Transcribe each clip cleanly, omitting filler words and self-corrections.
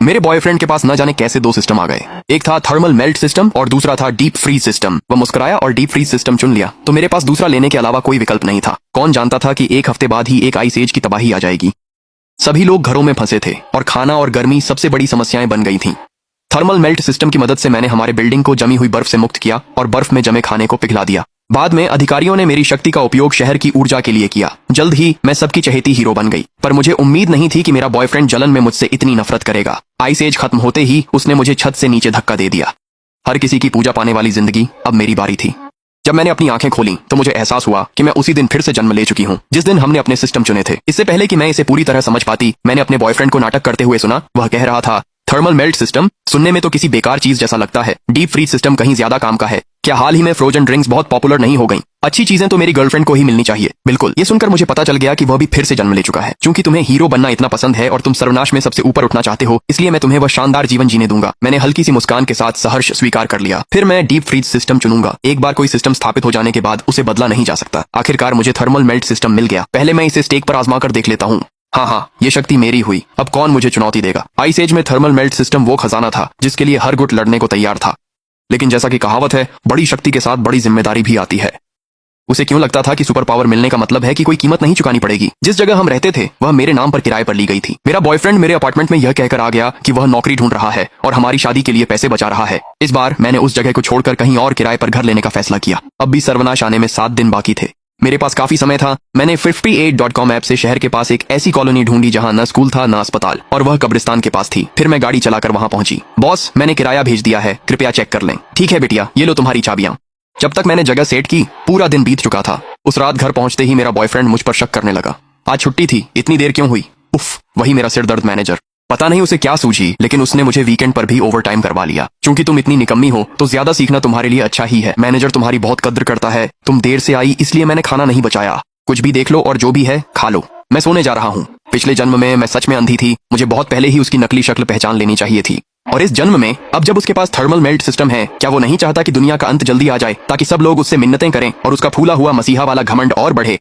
मेरे बॉयफ्रेंड के पास न जाने कैसे दो सिस्टम आ गए। एक था थर्मल मेल्ट सिस्टम और दूसरा था डीप फ्रीज सिस्टम। वह मुस्कुराया और डीप फ्रीज सिस्टम चुन लिया, तो मेरे पास दूसरा लेने के अलावा कोई विकल्प नहीं था। कौन जानता था कि एक हफ्ते बाद ही एक आइस एज की तबाही आ जाएगी। सभी लोग घरों में फंसे थे और खाना और गर्मी सबसे बड़ी समस्याएं बन गई थीं। थर्मल मेल्ट सिस्टम की मदद से मैंने हमारे बिल्डिंग को जमी हुई बर्फ से मुक्त किया और बर्फ में जमे खाने को पिघला दिया। बाद में अधिकारियों ने मेरी शक्ति का उपयोग शहर की ऊर्जा के लिए किया। जल्द ही मैं सबकी चहेती हीरो बन गई, पर मुझे उम्मीद नहीं थी कि मेरा बॉयफ्रेंड जलन में मुझसे इतनी नफरत करेगा। आइस एज खत्म होते ही उसने मुझे छत से नीचे धक्का दे दिया। हर किसी की पूजा पाने वाली जिंदगी अब मेरी बारी थी। जब मैंने अपनी आंखें खोली तो मुझे एहसास हुआ कि मैं उसी दिन फिर से जन्म ले चुकी हूँ जिस दिन हमने अपने सिस्टम चुने थे। इससे पहले कि मैं इसे पूरी तरह समझ पाती, मैंने अपने बॉयफ्रेंड को नाटक करते हुए सुना। वह कह रहा था, थर्मल मेल्ट सिस्टम सुनने में तो किसी बेकार चीज जैसा लगता है, डीप फ्रीज सिस्टम कहीं ज्यादा काम का है। क्या हाल ही में फ्रोजन ड्रिंक्स बहुत पॉपुलर नहीं हो गई? अच्छी चीजें तो मेरी गर्लफ्रेंड को ही मिलनी चाहिए। बिल्कुल। ये सुनकर मुझे पता चल गया कि वह भी फिर से जन्म ले चुका है। क्योंकि तुम्हें हीरो बनना इतना पसंद है और तुम सर्वनाश में सबसे ऊपर उठना चाहते हो, इसलिए मैं तुम्हें वह शानदार जीवन जीने दूंगा। मैंने हल्की सी मुस्कान के साथ सहर्ष स्वीकार कर लिया। फिर मैं डीप फ्रीज सिस्टम चुनूंगा। एक बार कोई सिस्टम स्थापित हो जाने के बाद उसे बदला नहीं जा सकता। आखिरकार मुझे थर्मल मेल्ट सिस्टम मिल गया। पहले मैं इसे स्टेक पर आजमा कर देख लेता हूँ। हाँ, ये शक्ति मेरी हुई। अब कौन मुझे चुनौती देगा? आइस एज में थर्मल मेल्ट सिस्टम वो खजाना था जिसके लिए हर गुट लड़ने को तैयार था। लेकिन जैसा कि कहावत है, बड़ी शक्ति के साथ बड़ी जिम्मेदारी भी आती है। उसे क्यों लगता था कि सुपर पावर मिलने का मतलब है कि कोई कीमत नहीं चुकानी पड़ेगी? जिस जगह हम रहते थे वह मेरे नाम पर किराए पर ली गई थी। मेरा बॉयफ्रेंड मेरे अपार्टमेंट में यह कहकर आ गया कि वह नौकरी ढूंढ रहा है और हमारी शादी के लिए पैसे बचा रहा है। इस बार मैंने उस जगह को छोड़कर कहीं और किराए पर घर लेने का फैसला किया। अब भी सर्वनाश आने में 7 दिन बाकी थे। मेरे पास काफी समय था। मैंने 58.com ऐप से शहर के पास एक ऐसी कॉलोनी ढूंढी जहां न स्कूल था न अस्पताल, और वह कब्रिस्तान के पास थी। फिर मैं गाड़ी चलाकर वहां पहुंची। बॉस, मैंने किराया भेज दिया है, कृपया चेक कर लें। ठीक है बिटिया, ये लो तुम्हारी चाबियां। जब तक मैंने जगह सेट की, पूरा दिन बीत चुका था। उस रात घर पहुंचते ही मेरा बॉयफ्रेंड मुझ पर शक करने लगा। आज छुट्टी थी, इतनी देर क्यों हुई? उफ, वही मेरा सिरदर्द मैनेजर। पता नहीं उसे क्या सूझी, लेकिन उसने मुझे वीकेंड पर भी ओवर टाइम करवा लिया। क्योंकि तुम इतनी निकम्मी हो तो ज्यादा सीखना तुम्हारे लिए अच्छा ही है। मैनेजर तुम्हारी बहुत कद्र करता है। तुम देर से आई इसलिए मैंने खाना नहीं बचाया। कुछ भी देख लो और जो भी है खा लो। मैं सोने जा रहा हूँ। पिछले जन्म में मैं सच में अंधी थी। मुझे बहुत पहले ही उसकी नकली शक्ल पहचान लेनी चाहिए थी। और इस जन्म में अब जब उसके पास थर्मल मेल्ट सिस्टम है, क्या वो नहीं चाहता कि दुनिया का अंत जल्दी आ जाए ताकि सब लोग उससे मिन्नतें करें और उसका फूला हुआ मसीहा वाला घमंड और बढ़े?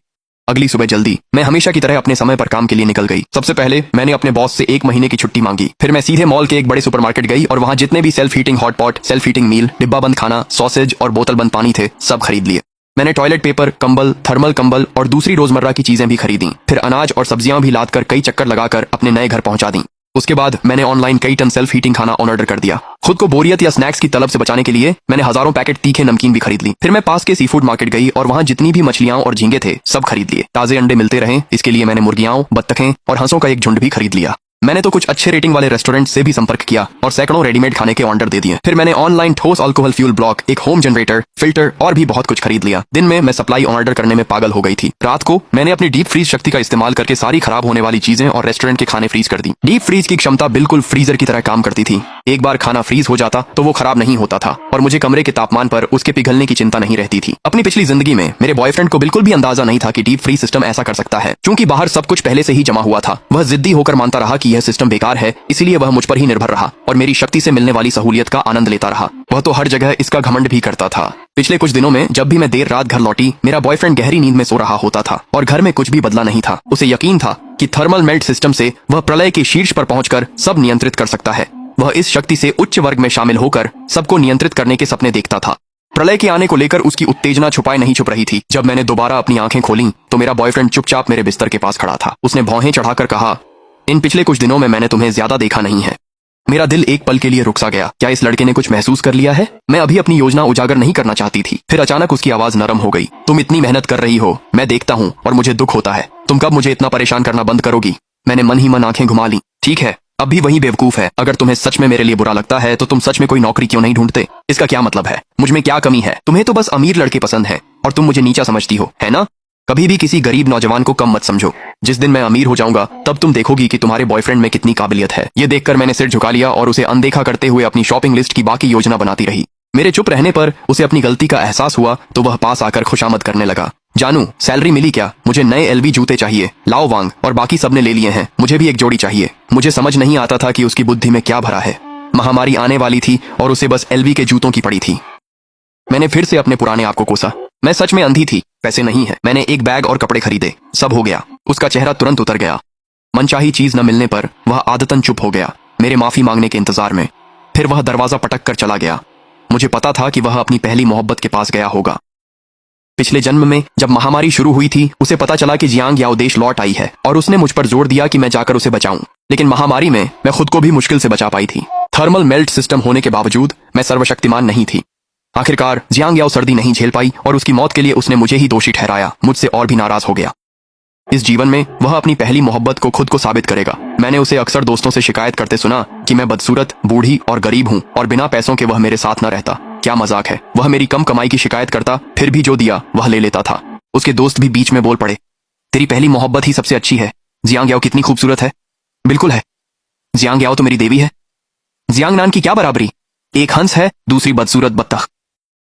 अगली सुबह जल्दी मैं हमेशा की तरह अपने समय पर काम के लिए निकल गई। सबसे पहले मैंने अपने बॉस से 1 महीने की छुट्टी मांगी। फिर मैं सीधे मॉल के एक बड़े सुपरमार्केट गई और वहां जितने भी self heating hot pot, self heating meal, डिब्बा बंद खाना, सॉसेज और बोतल बंद पानी थे, सब खरीद लिए। मैंने टॉयलेट पेपर, कंबल, थर्मल कंबल और दूसरी रोजमर्रा की चीजें भी खरीदी। फिर अनाज और सब्जियां भी लादकर कई चक्कर लगाकर अपने नए घर पहुंचा दी। उसके बाद मैंने ऑनलाइन कई टन सेल्फ हीटिंग खाना ऑर्डर कर दिया। खुद को बोरियत या स्नैक्स की तलब से बचाने के लिए मैंने हजारों पैकेट तीखे नमकीन भी खरीद ली। फिर मैं पास के सी फूड मार्केट गई और वहां जितनी भी मछलियां और झींगे थे सब खरीद लिए। ताजे अंडे मिलते रहे इसके लिए मैंने मुर्गियां, बत्तखें और हंसों का एक झुंड भी खरीद लिया। मैंने तो कुछ अच्छे रेटिंग वाले रेस्टोरेंट से भी संपर्क किया और सैकड़ों रेडीमेड खाने के ऑर्डर दे दिए। फिर मैंने ऑनलाइन ठोस अल्कोहल फ्यूल ब्लॉक, एक होम जनरेटर, फिल्टर और भी बहुत कुछ खरीद लिया। दिन में मैं सप्लाई ऑर्डर करने में पागल हो गई थी। रात को मैंने अपनी डीप फ्रीज शक्ति का इस्तेमाल करके सारी खराब होने वाली चीजें और रेस्टोरेंट के खाने फ्रीज कर दी। डीप फ्रीज की क्षमता बिल्कुल फ्रीजर की तरह काम करती थी। एक बार खाना फ्रीज हो जाता तो वो खराब नहीं होता था और मुझे कमरे के तापमान पर उसके पिघलने की चिंता नहीं रहती थी। अपनी पिछली जिंदगी में मेरे बॉयफ्रेंड को बिल्कुल भी अंदाजा नहीं था कि डीप फ्रीज सिस्टम ऐसा कर सकता है। क्योंकि बाहर सब कुछ पहले से ही जमा हुआ था, वह जिद्दी होकर मानता रहा कि यह सिस्टम बेकार है, इसलिए वह मुझ पर ही निर्भर रहा और मेरी शक्ति से मिलने वाली सहूलियत का आनंद लेता रहा। वह तो हर जगह इसका घमंड भी करता था। पिछले कुछ दिनों में जब भी मैं देर रात घर लौटी, मेरा बॉयफ्रेंड गहरी नींद में सो रहा होता था और घर में कुछ भी बदला नहीं था। उसे यकीन था कि थर्मल मेल्ट सिस्टम से वह प्रलय के शीर्ष पर पहुंचकर सब नियंत्रित कर सकता है। वह इस शक्ति से उच्च वर्ग में शामिल होकर सबको नियंत्रित करने के सपने देखता था। प्रलय के आने को लेकर उसकी उत्तेजना छुपाए नहीं छुप रही थी। जब मैंने दोबारा अपनी आंखें खोली तो मेरा बॉयफ्रेंड चुपचाप मेरे बिस्तर के पास खड़ा था। उसने भौहें चढ़ाकर कहा, इन पिछले कुछ दिनों में मैंने तुम्हें ज्यादा देखा नहीं है। मेरा दिल एक पल के लिए रुक सा गया। क्या इस लड़के ने कुछ महसूस कर लिया है? मैं अभी अपनी योजना उजागर नहीं करना चाहती थी। फिर अचानक उसकी आवाज नरम हो गई। तुम इतनी मेहनत कर रही हो, मैं देखता हूँ और मुझे दुख होता है। तुम कब मुझे इतना परेशान करना बंद करोगी? मैंने मन ही मन आंखें घुमा ली। ठीक है, अब भी वही बेवकूफ है। अगर तुम्हें सच में मेरे लिए बुरा लगता है तो तुम सच में कोई नौकरी क्यों नहीं ढूंढते? इसका क्या मतलब है? मुझ में क्या कमी है? तुम्हें तो बस अमीर लड़के पसंद है और तुम मुझे नीचा समझती हो, है ना? कभी भी किसी गरीब नौजवान को कम मत समझो। जिस दिन मैं अमीर हो जाऊंगा तब तुम देखोगी कि तुम्हारे बॉयफ्रेंड में कितनी काबिलियत है। ये देखकर मैंने सिर झुका लिया और उसे अनदेखा करते हुए अपनी शॉपिंग लिस्ट की बाकी योजना बनाती रही। मेरे चुप रहने पर उसे अपनी गलती का एहसास हुआ तो वह पास आकर खुशामद करने लगा। जानू, सैलरी मिली क्या? मुझे नए एलवी जूते चाहिए। लाओ वांग, और बाकी सबने ले लिए हैं। मुझे भी एक जोड़ी चाहिए। मुझे समझ नहीं आता था कि उसकी बुद्धि में क्या भरा है। महामारी आने वाली थी और उसे बस एलवी के जूतों की पड़ी थी। मैंने फिर से अपने पुराने आप को कोसा। मैं सच में अंधी थी, पैसे नहीं है। मैंने एक बैग और कपड़े खरीदे, सब हो गया। उसका चेहरा तुरंत उतर गया। मनचाही चीज न मिलने पर वह आदतन चुप हो गया। मेरे माफी मांगने के इंतजार में। फिर वह दरवाजा पटक कर चला गया। मुझे पता था कि वह अपनी पहली मोहब्बत के पास गया होगा। पिछले जन्म में जब महामारी शुरू हुई थी, उसे पता चला कि जियांग याओ देश लौट आई है और उसने मुझ पर जोर दिया कि मैं जाकर उसे बचाऊं। लेकिन महामारी में मैं खुद को भी मुश्किल से बचा पाई थी। थर्मल मेल्ट सिस्टम होने के बावजूद मैं सर्वशक्तिमान नहीं थी। आखिरकार जियांग याओ सर्दी नहीं झेल पाई और उसकी मौत के लिए उसने मुझे ही दोषी ठहराया। मुझसे और भी नाराज हो गया। इस जीवन में वह अपनी पहली मोहब्बत को खुद को साबित करेगा। मैंने उसे अक्सर दोस्तों से शिकायत करते सुना कि मैं बदसूरत, बूढ़ी और गरीब हूँ और बिना पैसों के वह मेरे साथ न रहता। क्या मजाक है। वह मेरी कम कमाई की शिकायत करता, फिर भी जो दिया वह ले लेता था। उसके दोस्त भी बीच में बोल पड़े, तेरी पहली मोहब्बत ही सबसे अच्छी है। जियांग याओ कितनी खूबसूरत है। बिल्कुल है। जियांग याओ तो मेरी देवी है। जियांग नान की क्या बराबरी। एक हंस है, दूसरी बदसूरत बत्तख।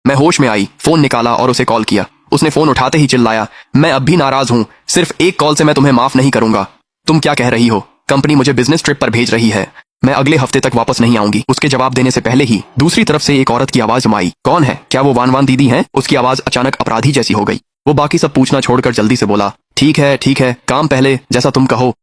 मैं होश में आई, फोन निकाला और उसे कॉल किया। उसने फोन उठाते ही चिल्लाया, मैं अब भी नाराज हूँ। सिर्फ एक कॉल से मैं तुम्हें माफ नहीं करूंगा। तुम क्या कह रही हो? कंपनी मुझे बिजनेस ट्रिप पर भेज रही है। मैं अगले हफ्ते तक वापस नहीं आऊंगी। उसके जवाब देने से पहले ही दूसरी तरफ से एक औरत की आवाज आई। कौन है? क्या वो वान वान दीदी हैं? उसकी आवाज अचानक अपराधी जैसी हो गई। वो बाकी सब पूछना छोड़कर जल्दी से बोला, ठीक है, काम पहले, जैसा तुम कहो।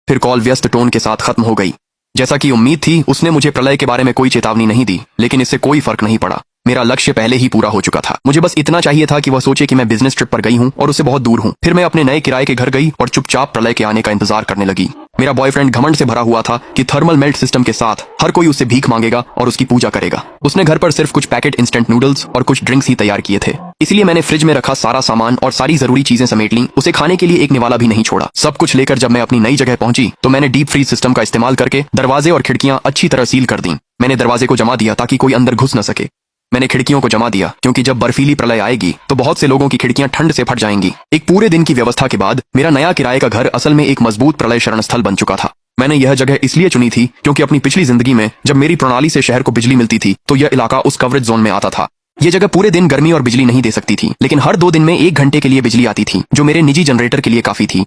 फिर कॉल व्यस्त टोन के साथ खत्म हो गई। जैसा कि उम्मीद थी, उसने मुझे प्रलय के बारे में कोई चेतावनी नहीं दी, लेकिन इससे कोई फर्क नहीं पड़ा। मेरा लक्ष्य पहले ही पूरा हो चुका था। मुझे बस इतना चाहिए था कि वह सोचे कि मैं बिजनेस ट्रिप पर गई हूँ और उससे बहुत दूर हूँ। फिर मैं अपने नए किराए के घर गई और चुपचाप प्रलय के आने का इंतजार करने लगी। मेरा बॉयफ्रेंड घमंड से भरा हुआ था कि थर्मल मेल्ट सिस्टम के साथ हर कोई उससे भीख मांगेगा और उसकी पूजा करेगा। उसने घर पर सिर्फ कुछ पैकेट इंस्टेंट नूडल्स और कुछ ड्रिंक्स ही तैयार किए थे। इसलिए मैंने फ्रिज में रखा सारा सामान और सारी जरूरी चीजें समेट ली। उसे खाने के लिए एक निवाला भी नहीं छोड़ा। सब कुछ लेकर जब मैं अपनी नई जगह पहुंची तो मैंने डीप फ्रीज सिस्टम का इस्तेमाल करके दरवाजे और खिड़कियां अच्छी तरह सील कर दी। मैंने दरवाजे को जमा दिया ताकि कोई अंदर घुस न सके। मैंने खिड़कियों को जमा दिया क्योंकि जब बर्फीली प्रलय आएगी तो बहुत से लोगों की खिड़कियां ठंड से फट जाएंगी। एक पूरे दिन की व्यवस्था के बाद मेरा नया किराए का घर असल में एक मजबूत प्रलय शरण स्थल बन चुका था। मैंने यह जगह इसलिए चुनी थी क्योंकि अपनी पिछली जिंदगी में जब मेरी प्रणाली से शहर को बिजली मिलती थी तो यह इलाका उस कवरेज जोन में आता था। यह जगह पूरे दिन गर्मी और बिजली नहीं दे सकती थी, लेकिन हर 2 दिन में 1 घंटे के लिए बिजली आती थी, जो मेरे निजी जनरेटर के लिए काफी थी।